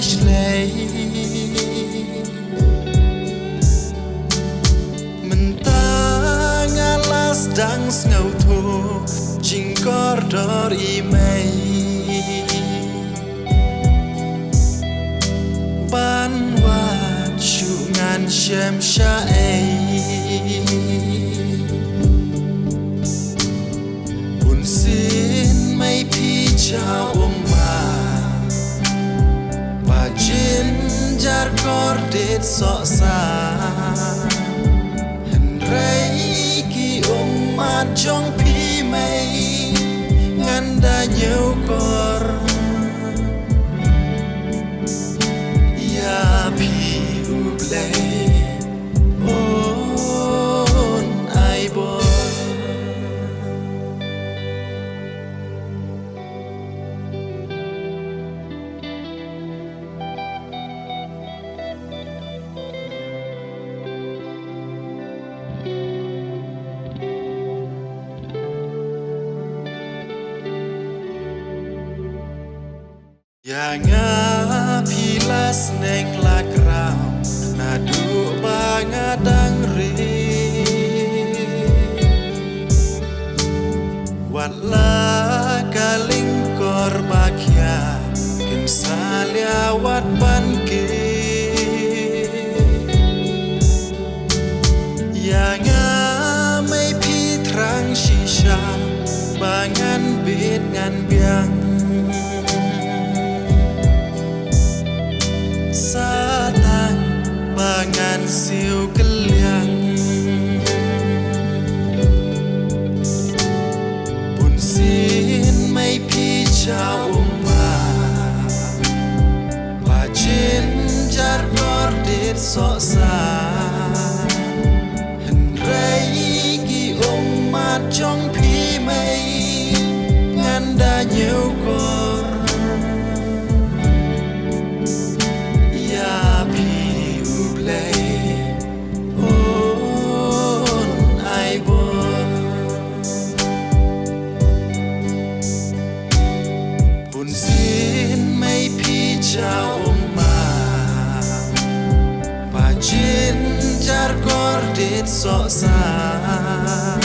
flashlight mình ta ngã las đang ngầu thô chính có đó đi mây ban hoa chu ngàn xem xa ấy buồn xin mấy phi chào ông jar kordet so sa henrei ki mat jong pi mai nganda nhiều kor ya pi uble on ai bo ya nga pilas neng lakrau na du banga dangri watla kaling kor bakya kim salya wat banke ya nga mai pi trang shisha bangan bit ngan biang Satan bangan siu keliang Bun xin mấy pi chào ma Và trên jar kordet so sa Hình rei ki mat trong pi mây Nganda nhiều kor chào ma và trên jar kordet so sa